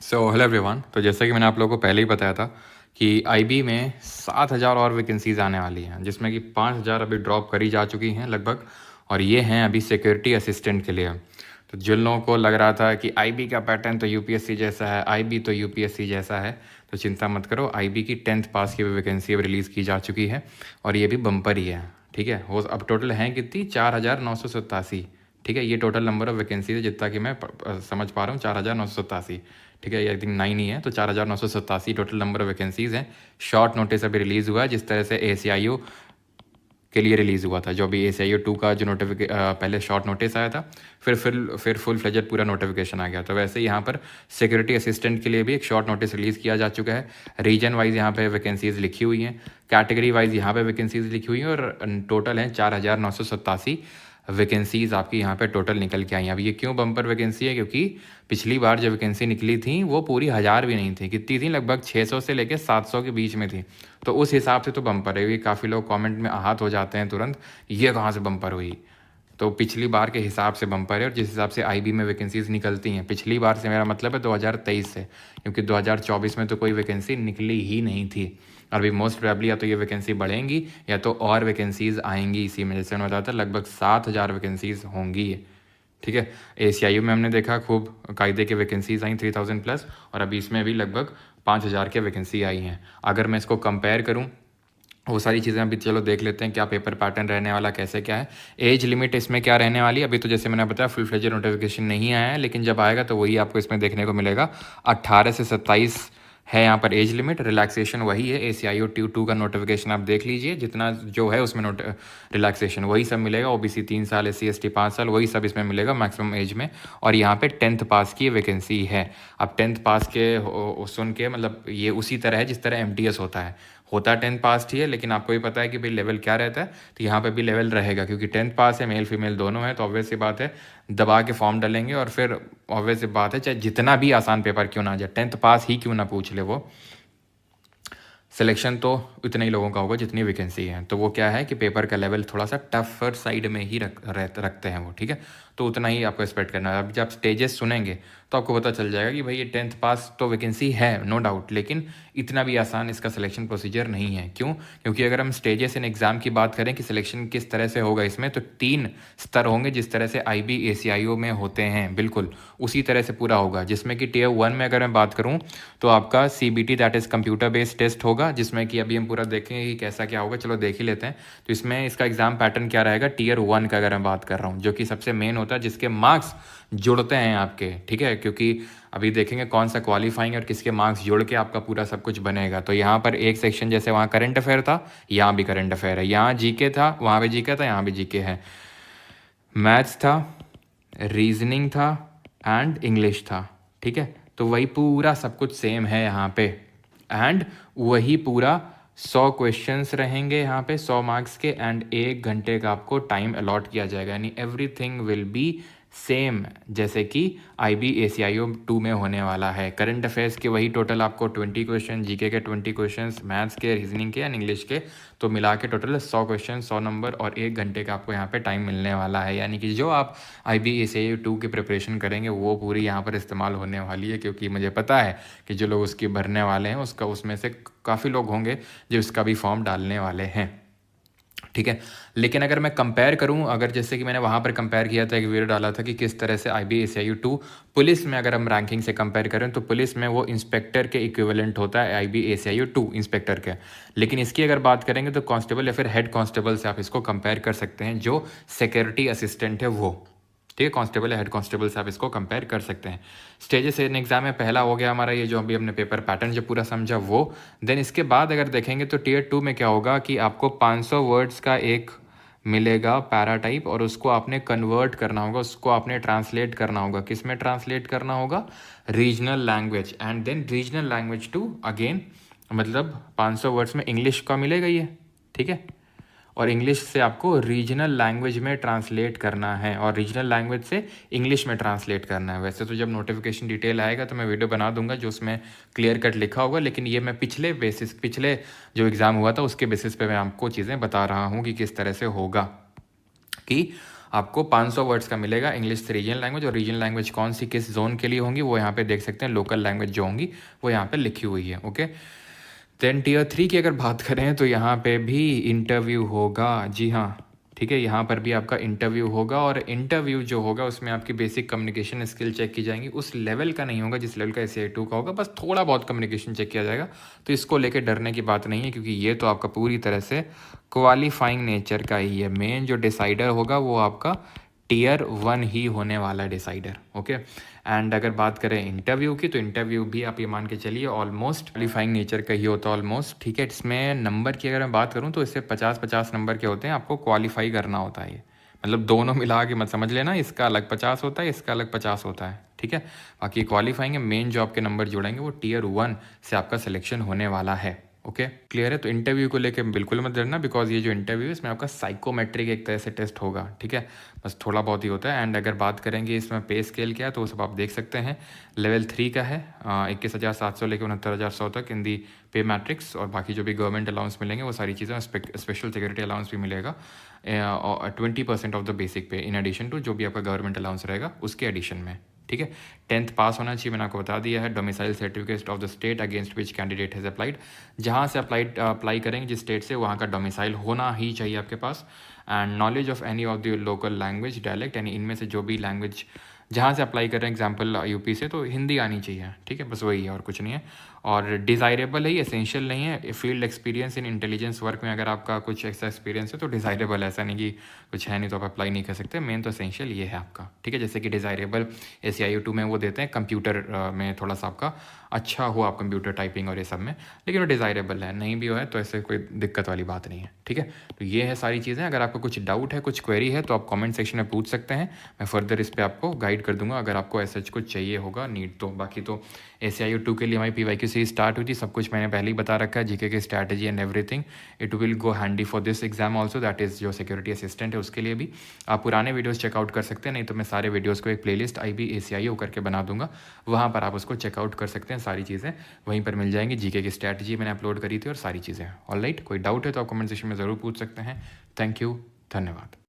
Hello everyone. तो जैसा कि मैंने आप लोगों को पहले ही बताया था कि आईबी में 7,000 और वैकेंसीज आने वाली हैं, जिसमें कि 5,000 अभी ड्रॉप करी जा चुकी हैं लगभग, और ये हैं अभी सिक्योरिटी असिस्टेंट के लिए। तो जिन लोगों को लग रहा था कि आईबी का पैटर्न तो यूपीएससी जैसा है, आईबी तो यूपीएससी जैसा है, तो चिंता मत करो। आईबी की 10th पास की भी वैकेंसी अब रिलीज़ की जा चुकी है, और ये भी बम्पर ही है। ठीक है, वो अब टोटल हैं कितनी? 4,987। ठीक है, ये टोटल नंबर ऑफ वैकेंसी है जितना कि मैं समझ पा रहा हूँ, 4,987। ठीक है, ये आई थिंक 9 ही है, तो 4,987 टोटल नंबर ऑफ वैकेंसीज़ हैं। शॉर्ट नोटिस अभी रिलीज़ हुआ है, जिस तरह से ACIO के लिए रिलीज़ हुआ था। जो अभी ACIO 2 का जो पहले शॉर्ट नोटिस आया था, फिर फुल फ्लेजेड पूरा नोटिफिकेशन आ गया। तो वैसे यहाँ पर सिक्योरिटी असिस्टेंट के लिए भी एक शॉर्ट नोटिस रिलीज़ किया जा चुका है। रीजन वाइज यहाँ पे वैकेंसीज़ लिखी हुई हैं, कैटेगरी वाइज यहाँ पे वैकेंसीज़ लिखी हुई हैं, और टोटल हैं 4,987 वैकेंसीज़ आपकी यहाँ पे टोटल निकल के आई हैं। अब ये क्यों बम्पर वैकेंसी है? क्योंकि पिछली बार जो वैकेंसी निकली थी वो पूरी 1,000 भी नहीं थी। कितनी थी? लगभग 600 से लेकर 700 के बीच में थी। तो उस हिसाब से तो बम्पर है। ये काफ़ी लोग कमेंट में आहत हो जाते हैं तुरंत, ये कहाँ से बम्पर हुई? तो पिछली बार के हिसाब से बम्पर है, और जिस हिसाब से आईबी में वैकेंसीज निकलती हैं, पिछली बार से मेरा मतलब है 2023 से, क्योंकि 2024 में तो कोई वैकेंसी निकली ही नहीं थी। और अभी मोस्ट प्रोबेबली या तो ये वैकेंसी बढ़ेंगी या तो और वैकेंसीज आएंगी इसी में। जैसे मैंने बताया था, लगभग 7,000 वैकेंसीज होंगी ये। ठीक है, ACIO में हमने देखा खूब कायदे के वैकेंसीज आई 3,000 प्लस, और अभी इसमें भी लगभग 5,000 के वैकेंसी आई हैं। अगर मैं इसको कंपेयर करूँ, वो सारी चीज़ें अभी चलो देख लेते हैं, क्या पेपर पैटर्न रहने वाला, कैसे क्या है, एज लिमिट इसमें क्या रहने वाली है। अभी तो जैसे मैंने बताया फुल फ्लेजेड नोटिफिकेशन नहीं आया है, लेकिन जब आएगा तो वही आपको इसमें देखने को मिलेगा। 18 से 27 है यहाँ पर एज लिमिट। रिलैक्सेशन वही है, ACIO 2 का नोटिफिकेशन आप देख लीजिए, जितना जो है उसमें रिलैक्सेशन वही सब मिलेगा। OBC 3 साल, SC ST 5 साल, वही सब इसमें मिलेगा मैक्सिमम एज में। और यहाँ पे 10th पास की वैकेंसी है। अब 10th पास के सुन के मतलब ये उसी तरह है जिस तरह MTS होता 10th पास ही है, लेकिन आपको भी पता है कि भाई लेवल क्या रहता है, तो यहाँ पे भी लेवल रहेगा, क्योंकि 10th पास है, मेल फीमेल दोनों है, तो ऑब्वियस सी बात है दबा के फॉर्म डालेंगे, और फिर ऑब्वियस सी बात है चाहे जितना भी आसान पेपर क्यों ना आ जाए, 10th पास ही क्यों ना पूछ ले, वो सिलेक्शन तो इतने ही लोगों का होगा जितनी वैकेंसी है। तो वो क्या है कि पेपर का लेवल थोड़ा सा टफर साइड में ही रखते हैं वो। ठीक है, तो उतना ही आपको एक्सपेक्ट करना है। अब जब स्टेजेस सुनेंगे तो आपको पता चल जाएगा कि भाई ये 10th पास तो वैकेंसी है नो डाउट, लेकिन इतना भी आसान इसका सिलेक्शन प्रोसीजर नहीं है। क्यों? क्योंकि अगर हम स्टेजेस इन एग्ज़ाम की बात करें कि सिलेक्शन किस तरह से होगा इसमें, तो 3 स्तर होंगे जिस तरह से IB ACIO में होते हैं, बिल्कुल उसी तरह से पूरा होगा। जिसमें कि Tier 1 में अगर मैं बात करूँ तो आपका CBT that is computer based test होगा, जिसमें कि अभी हम पूरा देखेंगे कि कैसा क्या होगा। चलो देख ही लेते हैं। तो इसमें इसका एग्ज़ाम पैटर्न क्या रहेगा Tier 1 का अगर मैं बात कर रहा हूँ, जो कि सबसे मेन होता है, जिसके मार्क्स जुड़ते हैं आपके। ठीक है, क्योंकि अभी देखेंगे कौन सा क्वालिफाइंग और किसके मार्क्स जोड़ के आपका पूरा सब कुछ बनेगा। तो यहाँ पर एक सेक्शन जैसे वहाँ करंट अफेयर था, यहाँ भी करंट अफेयर है, यहाँ GK था, वहाँ भी GK था, यहाँ भी GK है, मैथ्स था, रीजनिंग था, एंड इंग्लिश था। ठीक है, तो वही पूरा सब कुछ सेम है यहाँ पे, एंड वही पूरा 100 क्वेश्चंस रहेंगे यहाँ पे 100 मार्क्स के, एंड 1 घंटे का आपको टाइम अलॉट किया जाएगा। यानी एवरीथिंग विल बी सेम जैसे कि IB ACIO 2 में होने वाला है। करंट अफेयर्स के वही टोटल आपको 20 क्वेश्चन, GK के 20 क्वेश्चन, मैथ्स के, रीजनिंग के एंड इंग्लिश के, तो मिला के टोटल 100 क्वेश्चन, 100 नंबर, और 1 घंटे का आपको यहाँ पे टाइम मिलने वाला है। यानी कि जो आप IB ACIO 2 की प्रिपरेशन करेंगे वो पूरी यहाँ पर इस्तेमाल होने वाली है, क्योंकि मुझे पता है कि जो लोग उसकी भरने वाले हैं उसमें से काफ़ी लोग होंगे जो इसका भी फॉर्म डालने वाले हैं। ठीक है, लेकिन अगर मैं कंपेयर करूं, अगर जैसे कि मैंने वहाँ पर कंपेयर किया था, एक वीडियो डाला था कि किस तरह से IB ACIO 2 पुलिस में अगर हम रैंकिंग से कंपेयर करें तो पुलिस में वो इंस्पेक्टर के इक्विवेलेंट होता है IB ACIO 2 इंस्पेक्टर के। लेकिन इसकी अगर बात करेंगे तो कांस्टेबल या फिर हेड कांस्टेबल से आप इसको कंपेयर कर सकते हैं, जो सिक्योरिटी असिस्टेंट है वो। ठीक है, कांस्टेबल या हेड कांस्टेबल से आप इसको कंपेयर कर सकते हैं। स्टेजेस इन एग्जाम में पहला हो गया हमारा ये जो अभी हमने पेपर पैटर्न जो पूरा समझा वो। देन इसके बाद अगर देखेंगे तो Tier 2 में क्या होगा कि आपको 500 वर्ड्स का एक मिलेगा पैरा टाइप, और उसको आपने कन्वर्ट करना होगा, उसको आपने ट्रांसलेट करना होगा। किस में ट्रांसलेट करना होगा? Regional language. And then regional language to again, मतलब 500 वर्ड्स में इंग्लिश का मिलेगा ये। ठीक है, और इंग्लिश से आपको रीजनल लैंग्वेज में ट्रांसलेट करना है, और रीजनल लैंग्वेज से इंग्लिश में ट्रांसलेट करना है। वैसे तो जब नोटिफिकेशन डिटेल आएगा तो मैं वीडियो बना दूंगा जो उसमें क्लियर कट लिखा होगा, लेकिन ये मैं पिछले जो एग्ज़ाम हुआ था उसके बेसिस पे मैं आपको चीज़ें बता रहा हूँ कि किस तरह से होगा। कि आपको 500 वर्ड्स का मिलेगा। इंग्लिश से रीजनल लैंग्वेज, और रीजनल लैंग्वेज कौन सी किस जोन के लिए होंगी वो यहाँ पे देख सकते हैं। लोकल लैंग्वेज जो होंगी वो यहाँ पे लिखी हुई है। ओके, देन टीयर 3 की अगर बात करें तो यहाँ पे भी इंटरव्यू होगा। जी हाँ, ठीक है, यहाँ पर भी आपका इंटरव्यू होगा, और इंटरव्यू जो होगा उसमें आपकी बेसिक कम्युनिकेशन स्किल चेक की जाएंगी। उस लेवल का नहीं होगा जिस लेवल का ACI 2 का होगा, बस थोड़ा बहुत कम्युनिकेशन चेक किया जाएगा। तो इसको लेके डरने की बात नहीं है, क्योंकि ये तो आपका पूरी तरह से क्वालिफाइंग नेचर का ही है। मेन जो डिसाइडर होगा वो आपका टीयर 1 ही होने वाला है डिसाइडर। ओके, एंड अगर बात करें इंटरव्यू की, तो इंटरव्यू भी आप ये मान के चलिए ऑलमोस्ट क्वालिफाइंग नेचर का ही होता है ऑलमोस्ट। ठीक है, इसमें नंबर की अगर मैं बात करूँ तो इससे 50-50 नंबर के होते हैं, आपको क्वालिफाई करना होता है। ये मतलब दोनों मिला के मत समझ लेना, इसका अलग 50 होता है, इसका अलग 50 होता है। ठीक है, बाकी क्वालिफाइंग है, मेन जो आपके नंबर जुड़ेंगे वो टीयर 1 से आपका सिलेक्शन होने वाला है। ओके, क्लियर है। तो इंटरव्यू को लेके बिल्कुल मत डरना, बिकॉज ये जो इंटरव्यू है इसमें आपका साइकोमेट्रिक एक तरह से टेस्ट होगा। ठीक है, बस थोड़ा बहुत ही होता है। एंड अगर बात करेंगे इसमें पे स्केल क्या है, तो वो सब आप देख सकते हैं। लेवल 3 का है 21,700 लेकर 69,100 तक इन दी पे मैट्रिक्स, और बाकी जो भी गवर्नमेंट अलाउंस मिलेंगे वो सारी चीज़ें, स्पेशल सिक्योरिटी अलाउंस भी मिलेगा 20% ऑफ द बेसिक पे, इन एडिशन टू जो भी आपका गवर्नमेंट अलाउंस रहेगा उसके एडिशन में। ठीक है, 10th पास होना चाहिए, मैंने आपको बता दिया है। Domicile certificate of the state against which candidate has applied, जहाँ से अप्लाई करेंगे जिस स्टेट से, वहाँ का डोमिसाइल होना ही चाहिए आपके पास। And knowledge of any of the local language dialect, यानी इनमें से जो भी लैंग्वेज जहाँ से अप्लाई कर रहे हैं, एग्जाम्पल यूपी से, तो हिंदी आनी चाहिए। ठीक है, बस वही है और कुछ नहीं है। और डिज़ायरेबल है, एसेंशियल नहीं है। Field experience in intelligence work में अगर आपका कुछ ऐसा एक्सपीरियंस है तो डिज़ायरेबल, ऐसा नहीं कि कुछ है नहीं तो आप अप्लाई नहीं कर सकते। मेन तो एसेंशियल ये है आपका। ठीक है, जैसे कि डिज़ायरेबल ACI 2 में वो देते हैं कंप्यूटर में थोड़ा सा आपका अच्छा हो आप कंप्यूटर टाइपिंग और ये सब में, लेकिन वो डिज़ायरेबल है, नहीं भी हो है तो ऐसे कोई दिक्कत वाली बात नहीं है। ठीक है, तो ये है सारी चीज़ें। अगर आपको कुछ डाउट है, कुछ क्वेरी है, तो आप कमेंट सेक्शन में पूछ सकते हैं, मैं फर्दर इस पर आपको गाइड कर दूंगा अगर आपको ऐसा कुछ चाहिए होगा नीड तो। बाकी तो ACI 2 के लिए हमारी PYQ सीरीज स्टार्ट हुई थी, सब कुछ मैंने पहले ही बता रखा है, जीके की strategy and everything. It will go handy for this exam also, that is जो सिक्योरिटी असिस्टेंट है उसके लिए भी। आप पुराने वीडियोस चेकआउट कर सकते हैं, नहीं तो मैं सारे वीडियोस को एक प्लेलिस्ट IB ACIO करके बना दूंगा, वहाँ पर आप उसको चेकआउट कर सकते हैं। सारी चीज़ें वहीं पर मिल जाएंगी, जीके की स्ट्रैटेजी मैंने अपलोड करी थी और सारी चीज़ें। ऑलराइट, कोई डाउट है तो आप कमेंट सेक्शन में ज़रूर पूछ सकते हैं। थैंक यू, धन्यवाद।